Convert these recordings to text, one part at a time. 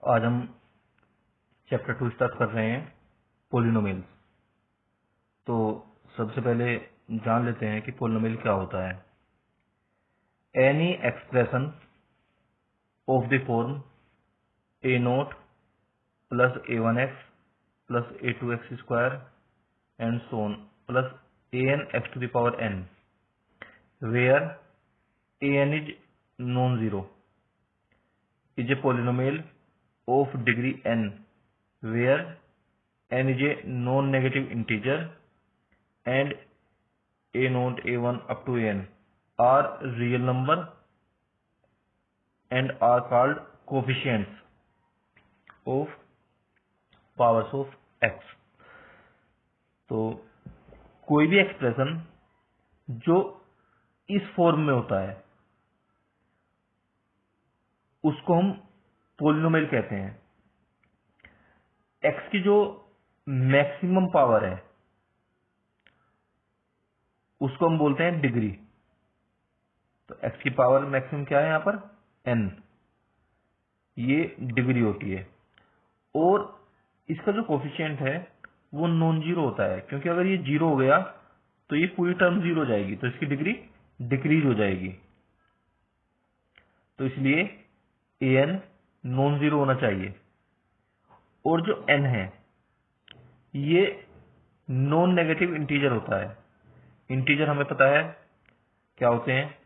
आज हम chapter 2 start कर रहे हैं पोलिनोमियल्स। तो सबसे पहले जान लेते हैं कि पोलिनोमियल क्या होता है। Any expression of the form a naught plus a1x plus a2x square and so on plus an x to the power n where an is non zero is a polynomial of degree n where n is a non-negative integer and a naught a1 up to n are real number and are called coefficients of powers of x। तो कोई भी expression जो इस form में होता है उसको हम पोलिनोमियल कहते हैं। x की जो मैक्सिमम पावर है उसको हम बोलते हैं डिग्री। तो x की पावर मैक्सिमम क्या है यहाँ पर n, ये डिग्री होती है। और इसका जो कोफिशिएंट है वो नॉन जीरो होता है, क्योंकि अगर ये जीरो हो गया तो ये पूरी टर्म जीरो हो जाएगी, तो इसकी डिग्री डिक्रीज हो जाएगी। तो इसलिए an नॉन जीरो होना चाहिए। और जो n है ये नॉन नेगेटिव इंटीजर होता है। इंटीजर हमें पता है क्या होते हैं,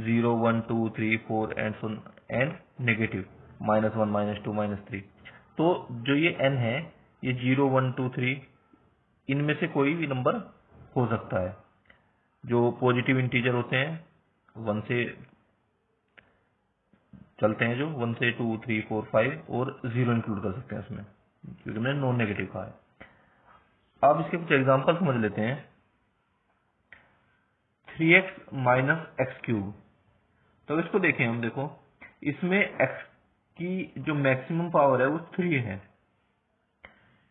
0 1 2 3 4 एंड नेगेटिव -1 -2 -3। तो जो ये n है ये 0 1 2 3 इनमें से कोई भी नंबर हो सकता है। जो पॉजिटिव इंटीजर होते हैं 1 से चलते हैं, जो 1 से 2 3 4 5 और 0 इंक्लूड कर सकते हैं इसमें, क्योंकि मैंने नॉन नेगेटिव कहा है। अब इसके कुछ एग्जांपल समझ लेते हैं। 3x minus x cube. तो इसको देखें हम, देखो इसमें x की जो मैक्सिमम पावर है वो 3 है,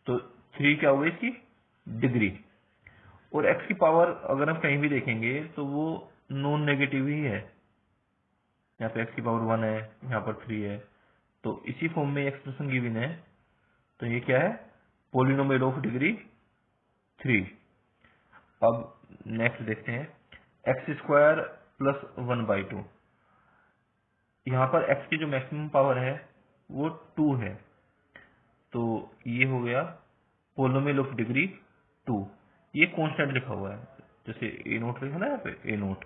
तो 3 क्या होगा इसकी डिग्री। और x की पावर अगर हम कहीं भी देखेंगे तो वो नॉन नेगेटिव ही है। यहाँ पे x की पावर 1 है, यहाँ पर 3 है, तो इसी फॉर्म में एक्सप्रेशन गिवन है। तो ये क्या है, पोलिनोमियल ऑफ डिग्री 3। अब नेक्स्ट देखते हैं, एक्स स्क्वायर प्लस 1/2। यहाँ पर x की जो मैक्सिमम पावर है वो 2 है, तो ये हो गया पोलिनोमियल ऑफ डिग्री 2। ये कांस्टेंट लिखा हुआ है, जैसे ए नोट लिखा ना यहाँ पे ए नोट,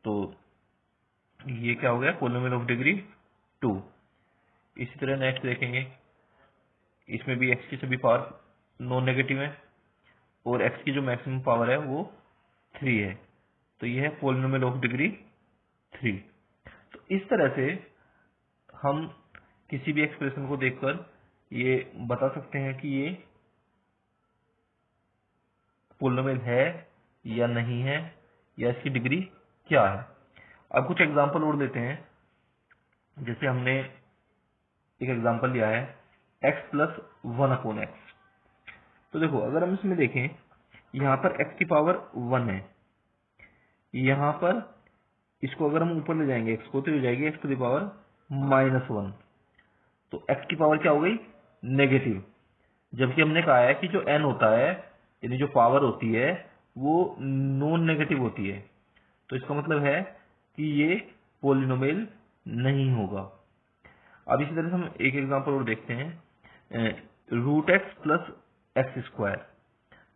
तो ये क्या हो गया पोलिनोमियल ऑफ डिग्री 2। इसी तरह नेक्स्ट देखेंगे, इसमें भी x की सभी पावर नॉन नेगेटिव है और x की जो मैक्सिमम पावर है वो 3 है, तो ये है पोलिनोमियल ऑफ डिग्री 3। तो इस तरह से हम किसी भी एक्सप्रेशन को देखकर ये बता सकते हैं कि ये पोलिनोमियल है या नहीं है, या इसकी डिग्री क्या है। अब कुछ एग्जांपल और लेते हैं। जैसे हमने एक एग्जांपल लिया है x प्लस 1/x। तो देखो अगर हम इसमें देखें, यहाँ पर x की पावर 1 है, यहाँ पर इसको अगर हम ऊपर ले जाएंगे x को, तो हो जाएगी x टू द पावर -1। तो x की पावर क्या हो गई नेगेटिव, जबकि हमने कहा है कि जो n होता है यानी जो पावर होती है वो नॉन नेगेटिव होती है। तो इसका मतलब है कि ये पोलिनोमियल नहीं होगा। अब इसी तरह से हम एक एग्जांपल और देखते हैं, √x प्लस एक्स स्क्वायर।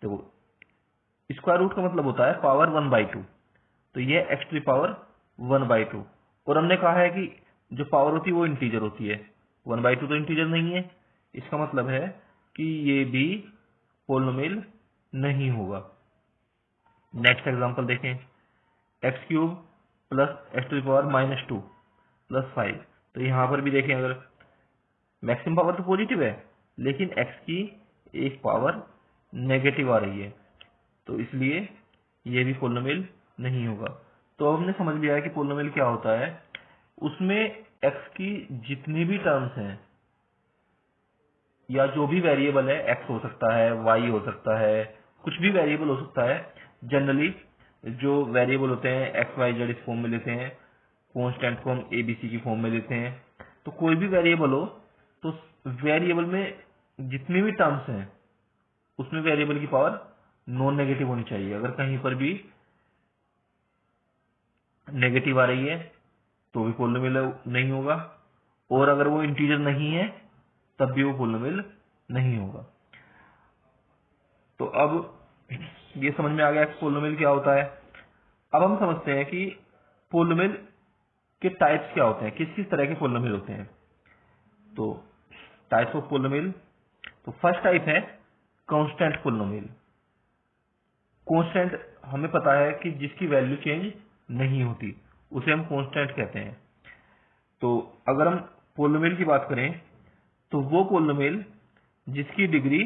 देखो स्क्वायर रूट का मतलब होता है पावर 1/2, तो ये x टू द पावर 1/2। और हमने कहा है कि जो पावर होती है वो इंटीजर होती है, 1/2 तो इंटीजर नहीं है, इसका मतलब है कि ये भी पोलिनोमियल नहीं होगा। नेक्स्ट एग्जांपल देखें, x³ plus x to the power -2 प्लस 5। तो यहाँ पर भी देखें, अगर मैक्सिमम पावर तो पॉजिटिव है लेकिन x की एक पावर नेगेटिव आ रही है, तो इसलिए ये भी पोलिनोमियल नहीं होगा। तो अब हमने समझ लिया है कि पोलिनोमियल क्या होता है। उसमें x की जितनी भी टर्म्स हैं या जो भी वेरिएबल है, x हो सकता है, y हो सकता है, कुछ भी वेरिएबल हो सकता है। जनरली जो वेरिएबल होते हैं x y z इस फॉर्म में लेते हैं, कांस्टेंट को हम abc की फॉर्म में लेते हैं। तो कोई भी वेरिएबल हो तो वेरिएबल में जितनी भी टर्म्स हैं उसमें वेरिएबल की पावर नॉन नेगेटिव होनी चाहिए। अगर कहीं पर भी नेगेटिव आ रही है तो भी पोलिनोमियल नहीं होगा, और अगर वो इंटीजर नहीं है तब भी वो पोलिनोमियल नहीं होगा। तो अब ये समझ में आ गया कि पोलिनोमियल क्या होता है। अब हम समझते हैं कि पोलिनोमियल के टाइप्स क्या होते हैं, किस किस तरह के पोलिनोमियल होते हैं। तो टाइप्स ऑफ पोलिनोमियल, तो फर्स्ट टाइप है कांस्टेंट पोलिनोमियल। कांस्टेंट हमें पता है कि जिसकी वैल्यू चेंज नहीं होती उसे हम कांस्टेंट कहते हैं। तो अगर हम पोलिनोमियल की बात करें तो वो पोलिनोमियल जिसकी डिग्री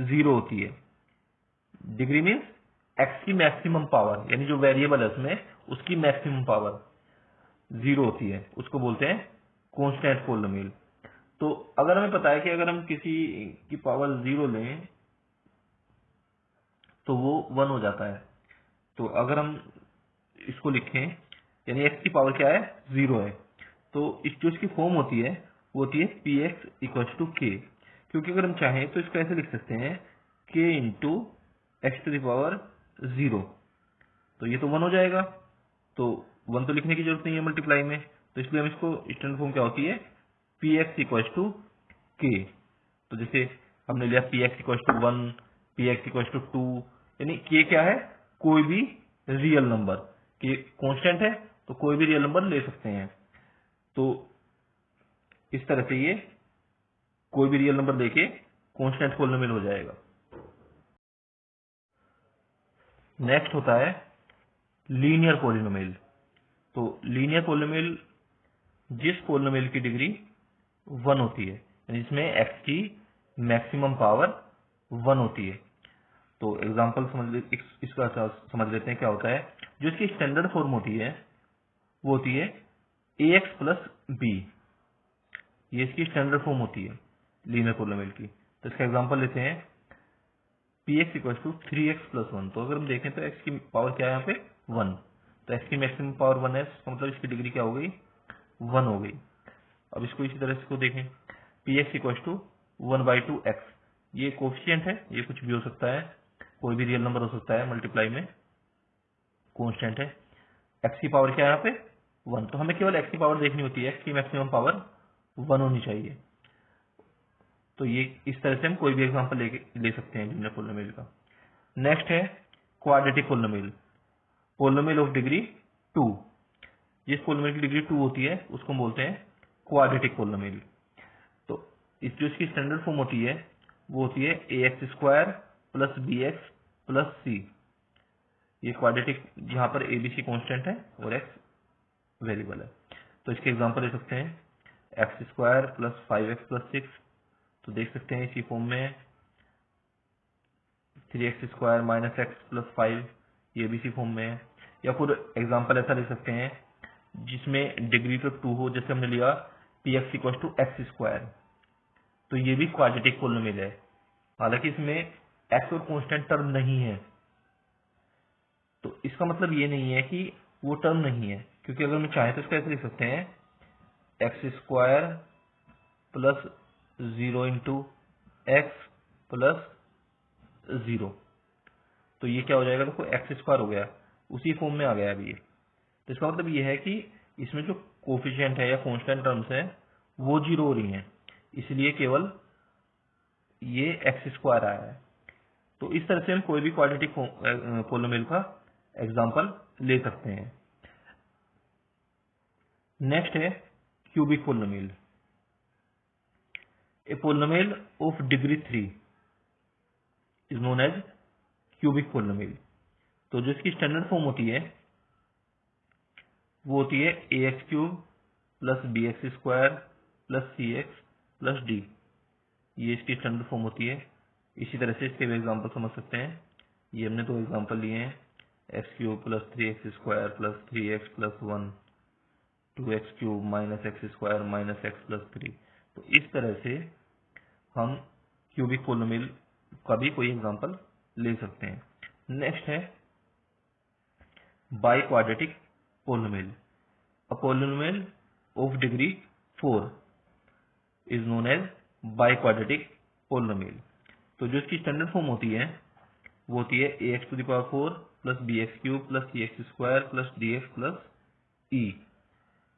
0 होती है। डिग्री मीन्स एक्स की मैक्सिमम पावर, यानी जो वेरिएबल है उसमें उसकी मैक्सिमम पावर 0 होती है, उसको बोलते हैं कांस्टेंट पोलिनोमियल। तो अगर हमें पता है कि अगर हम किसी की पावर 0 लें तो वो 1 हो जाता है। तो अगर हम इसको लिखें, यानी एक्स की पावर क्या है, 0 है, तो इस जो इसकी फॉर्म होती है वो होती है पी एक्स इक्वल टू के। क्योंकि अगर हम चाहें तो इसको ऐसे लिख सकते हैं के इंटू एक्स टू दावर 0, तो ये तो 1 हो जाएगा। तो 1 तो लिखने की जरूरत नहीं है मल्टीप्लाई में, तो इसलिए हम इसको स्टैंडर्ड फॉर्म क्या होती है पी एक्स इक्वल टू के। तो जैसे हमने लिया P x equal to 1, P x equal to 2, यानी के क्या है, कोई भी रियल नंबर। के कांस्टेंट है तो कोई भी रियल नंबर ले सकते हैं। तो इस तरह से ये कोई भी रियल नंबर लेके कांस्टेंट पोलिनोमियल हो जाएगा। नेक्स्ट होता है लीनियर पोलिनोमियल। तो लीनियर पोलिनोमियल जिस पोलिनोमियल की डिग्री 1 होती है, यानी जिसमें एक्स की मैक्सिमम पावर 1 होती है। तो एग्जांपल इसका समझ लेते हैं क्या होता है। जो इसकी स्टैंडर्ड फॉर्म होती है वो होती है ए एक्स प्लस बी, ये इसकी स्टैंडर्ड फॉर्म होती है लीनियर पोलिनोमियल की। तो इसका एग्जांपल लेते हैं P x equal to 3x plus 1। तो अगर हम देखें तो एक्स की पावर क्या है यहाँ पे 1, तो एक्स की मैक्सिमम पावर 1 है, इसका मतलब इसकी डिग्री क्या हो गई 1 हो गई। अब इसको इसी तरह से देखें P x equal to 1/2 x, ये कोफिशिएंट है, ये कुछ भी हो सकता है, कोई भी रियल नंबर हो सकता है मल्टीप्लाई में, कांस्टेंट है। एक्स की पावर क्या है यहाँ पे 1, तो हमें केवल एक्स की पावर देखनी होती है, एक्स की मैक्सिमम पावर 1 होनी चाहिए। तो ये इस तरह से हम कोई भी एग्जांपल ले सकते हैं लीनियर पोलिनोमियल का। नेक्स्ट है quadratic polynomial, polynomial of degree 2। जिस पोलिनोमियल की डिग्री 2 होती है उसको हम बोलते हैं क्वाड्रेटिक पोलिनोमियल। तो इस जो इसकी स्टैंडर्ड फॉर्म होती है वो होती है a x square plus b x plus c. ये क्वाड्रेटिक, जहां पर ए बी सी कॉन्स्टेंट है और एक्स वेरिएबल है। तो इसके एग्जांपल ले सकते हैं x square plus 5x plus 6, तो देख सकते हैं इसी फॉर्म में 3x square minus x plus 5, ये भी इसी फॉर्म में है। या फिर एग्जांपल ऐसा ले सकते हैं जिसमें डिग्री तो 2 हो, जैसे हमने लिया P x equal to x square, तो ये भी क्वाड्रेटिक पोलिनोमियल है। हालांकि इसमें एक्स और कांस्टेंट टर्म नहीं है, तो इसका मतलब ये नहीं है कि वो टर्म नहीं है, क्योंकि अगर हम चाहें तो इसको ऐसे लिख सकते हैं x square plus 0 into x plus 0, तो ये क्या हो जाएगा, देखो एक्स स्क्वायर हो गया, उसी फॉर्म में आ गया अभी ये। तो इसका मतलब ये है कि इसमें जो कोफिशिएंट है या कांस्टेंट टर्म्स है वो 0 हो रही हैं, इसलिए केवल ये एक्स स्क्वायर आया है। तो इस तरह से हम कोई भी क्वाड्रेटिक पोलिनोमियल का एग्जांपल ले सकते हैं। नेक्स्ट है cubic polynomial. A polynomial of degree 3 is known as cubic polynomial. तो जो इसकी स्टैंडर्ड फॉर्म होती है वो होती है a x cube plus b x square plus c x plus d, ये इसकी स्टैंडर्ड फॉर्म होती है। इसी तरह से इसके भी एग्जाम्पल समझ सकते हैं। ये हमने 2 एग्जाम्पल लिए हैं, x cube plus 3x square plus 3x plus 1, 2x cube minus x square minus x plus 3। तो इस तरह से हम क्यूबिक पोलिनोमियल का भी कोई एग्जाम्पल ले सकते हैं। नेक्स्ट है biquadratic polynomial, a polynomial of degree 4 is known as biquadratic polynomial. तो जो इसकी स्टैंडर्ड फॉर्म होती है वो होती है ax⁴ plus bx³ plus cx² plus dx plus e।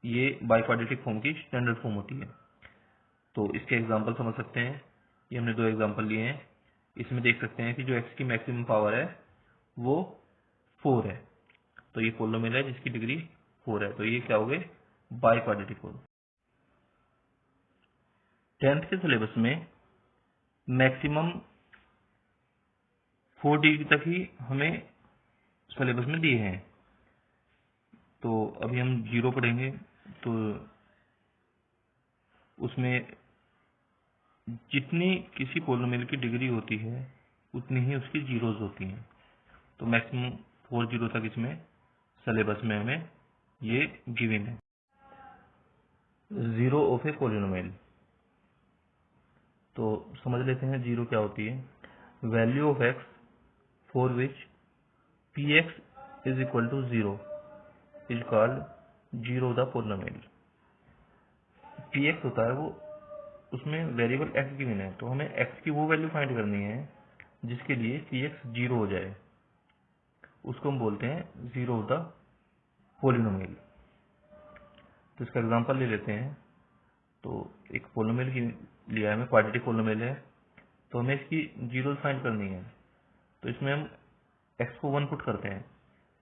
ये बाई क्वाड्रेटिक फॉर्म की स्टैंडर्ड फॉर्म होती है। तो इसके एग्जांपल समझ सकते हैं। ये हमने 2 एग्जांपल लिए हैं। इसमें देख सकते हैं कि जो x की मैक्सिमम पावर है वो 4 है। तो ये पोलिनोमियल है जिसकी डिग्री 4 है। तो ये क्या हो गए, बाई क्वाड्रेटिक पोल। 10th के सिलेबस में मैक्सिमम 4 डिग्री तक ही हमें सिलेबस में दिए हैं। तो अभी हम 0 पढ़ेंगे। तो उसमें जितनी किसी पोलिनोमियल की डिग्री होती है उतनी ही उसकी जीरोज होती हैं। तो मैक्सिमम 4 जीरो तक इसमें सिलेबस में हमें ये गिवन है। Zero of a polynomial. तो समझ लेते हैं जीरो क्या होती है। Value of x for which P x is equal to 0 is called zero the polynomial. P x होता है वो, उसमें वेरिएबल एक्स गिवन है, तो हमें एक्स की वो वैल्यू फाइंड करनी है जिसके लिए पी एक्स 0 हो जाए। उसको हम बोलते हैं जीरो ऑफ द पोलिनोमियल। तो इसका एग्जांपल ले लेते हैं। तो एक पोलिनोमियल की लिया है, हमें क्वाड्रेटिक पोलिनोमियल है, तो हमें इसकी जीरो फाइंड करनी है। तो इसमें हम x को 1 पुट करते हैं।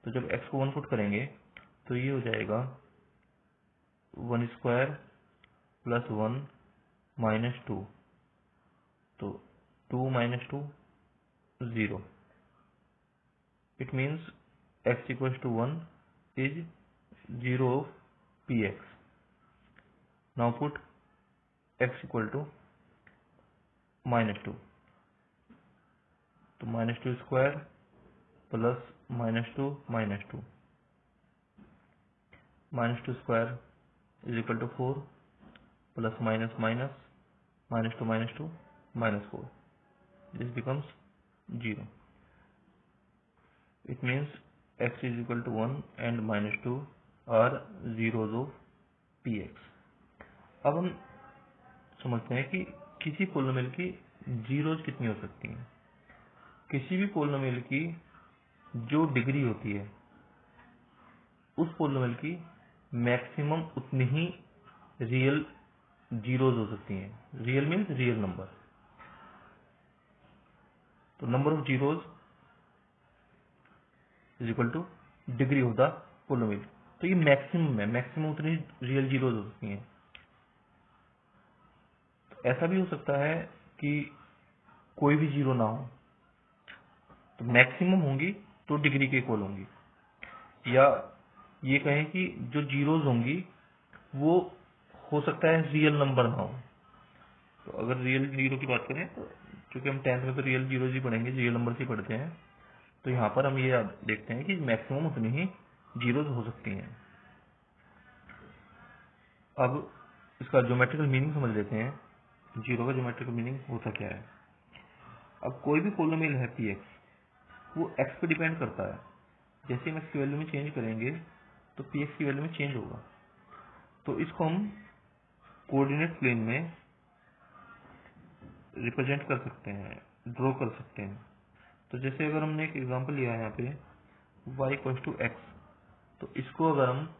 तो जब x को 1 पुट करेंगे तो ये हो जाएगा 1² प्लस 1 माइनस 2। तो 2 minus 2 0। It means x equal to 1 is zero of P x. Now put x equal to -2। तो -2² plus -2 -2 -2² is equal to 4 plus minus minus -2 -2 -4। This becomes 0। It means x is equal to 1 and -2 are zeros of P x. अब हम समझते हैं कि किसी polynomial की zeros कितनी हो सकती हैं। किसी भी पोलिनोमियल की जो डिग्री होती है उस पोलिनोमियल की मैक्सिमम उतनी ही रियल जीरोज हो सकती हैं। Real means real number. तो number of zeros is equal to degree of the polynomial. तो ये मैक्सिमम है, मैक्सिमम उतनी रियल जीरोज हो सकती हैं। ऐसा भी हो सकता है कि कोई भी जीरो ना हो, तो मैक्सिमम होंगी तो डिग्री के इक्वल होंगी। या ये कहें कि जो जीरोज होंगी वो हो सकता है रियल नंबर ना हो। तो अगर रियल जीरो की बात करें तो क्योंकि हम 10th में तो रियल जीरो ही पढ़ेंगे, रियल नंबर ही पढ़ते हैं, तो यहाँ पर हम ये देखते हैं कि मैक्सिमम उतनी ही जीरोज हो सकती हैं। अब इसका ज्योमेट्रिकल मीनिंग समझ लेते हैं। जीरो का ज्योमेट्रिकल मीनिंग होता क्या है। अब कोई भी पोलिनोमियल है पी एक्स, वो एक्स पे डिपेंड करता है। जैसे हम एक्स की वैल्यू में चेंज करेंगे तो पी एक्स की वैल्यू में चेंज होगा। तो इसको हम कोऑर्डिनेट प्लेन में रिप्रेजेंट कर सकते हैं, ड्रॉ कर सकते हैं। तो जैसे अगर हमने एक एग्जांपल लिया है यहाँ पे y इक्वल टू एक्स, तो इसको अगर हम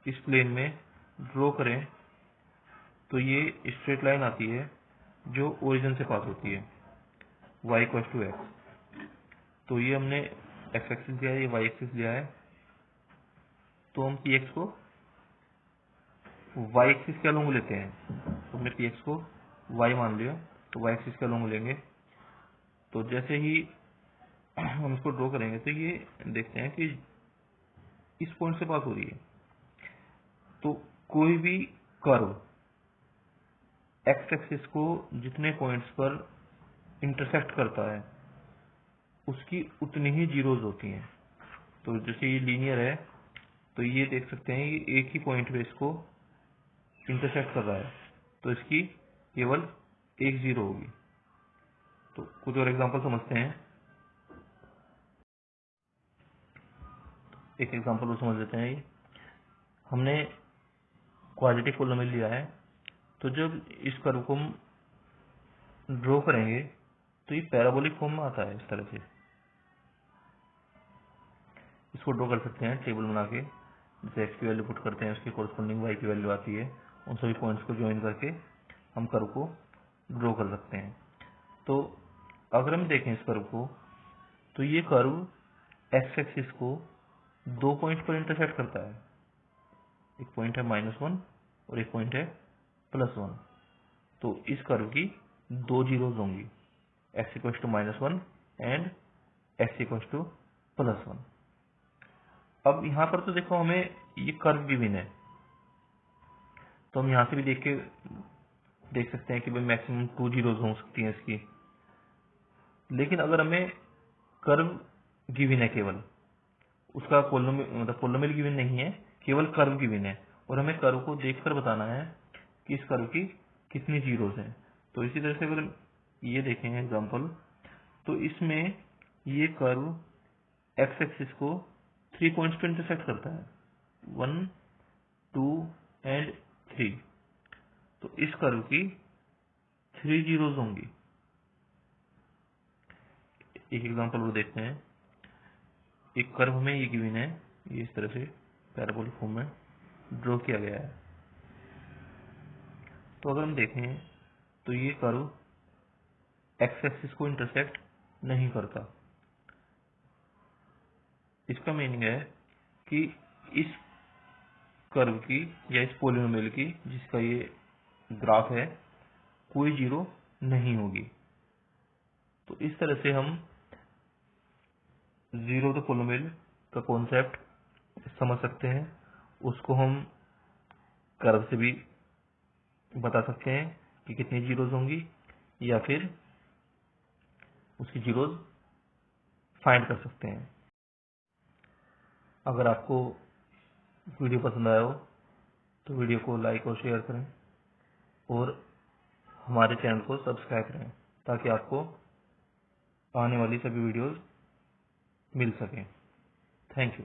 इस प्लेन में ड्रॉ करें तो ये स्ट्रेट लाइन आती है जो ओरिजिन से पास होती है y इक्वल टू एक्स। तो ये हमने एक्स एक्सिस लिया है, ये y एक्सिस लिया है। तो हम पी एक्स को y एक्सिस के अलोंग लेते हैं। तो हमने पी एक्स को y मान लिया, तो y एक्सिस के अलोंग लेंगे। तो जैसे ही हम इसको ड्रॉ करेंगे तो ये देखते हैं कि इस पॉइंट से पास हो रही है। तो कोई भी कर्व एक्स एक्सिस को जितने पॉइंट्स पर इंटरसेक्ट करता है उसकी उतनी ही जीरोज होती हैं। तो जैसे ये लीनियर है तो ये देख सकते हैं कि एक ही पॉइंट पे इसको इंटरसेक्ट कर रहा है, तो इसकी केवल एक जीरो होगी। तो कुछ और एग्जांपल समझते हैं। एक एग्जांपल और समझ लेते हैं। ये हमने क्वाड्रेटिक पोलिनोमियल लिया है, तो जब इस कर्व को हम ड्रॉ करेंगे तो ये पैराबोलिक फॉर्म में आता है। इस तरह से इसको ड्रॉ कर सकते हैं टेबल बना के, जैसे एक्स की वैल्यू पुट करते हैं उसकी कोरस्पोंडिंग वाई की वैल्यू आती है, उन सभी पॉइंट्स को ज्वाइन करके हम कर्व को ड्रॉ कर सकते हैं। तो अगर हम देखें इस कर्व को, तो ये कर्व एक्स एक्सिस को 2 पॉइंट पर इंटरसेक्ट करता है। एक पॉइंट है -1 और एक पॉइंट है +1। तो इस कर्व की 2 जीरोज होंगी, x = -1 एंड x = +1। अब यहाँ पर तो देखो हमें ये कर्व गिवन है, तो हम यहाँ से भी देख सकते हैं कि भाई मैक्सिमम 2 जीरोज हो सकती हैं इसकी। लेकिन अगर हमें कर्व गिवन है, केवल उसका पोलिनोमियल गिवन नहीं है, केवल कर्व गिवन है, और हमें कर्व को देखकर बताना है कि इस कर्व की कितनी जीरोज हैं। तो इसी तरह से अगर ये देखें एग्जांपल, तो इसमें ये कर्व एक्स एक्सिस को 3 पॉइंट्स पे इंटरसेक्ट करता है, 1, 2 एंड 3। तो इस कर्व की 3 जीरोज होंगी। एक एग्जांपल और देखते हैं। एक कर्व हमें ये गिवन है, ये इस तरह से पैराबोलिक फॉर्म में ड्रॉ किया गया है। तो अगर हम देखें तो ये कर्व एक्स एक्सिस को इंटरसेक्ट नहीं करता। इसका मीनिंग है कि इस कर्व की या इस पोलिनोमियल की जिसका ये ग्राफ है, कोई जीरो नहीं होगी। तो इस तरह से हम जीरो द पोलिनोमियल का कॉन्सेप्ट समझ सकते हैं। उसको हम कर्व से भी बता सकते हैं कि कितनी जीरोज होंगी, या फिर उसकी जीरोज फाइंड कर सकते हैं। अगर आपको वीडियो पसंद आया हो तो वीडियो को लाइक और शेयर करें, और हमारे चैनल को सब्सक्राइब करें ताकि आपको आने वाली सभी वीडियोस मिल सकें। Thank you.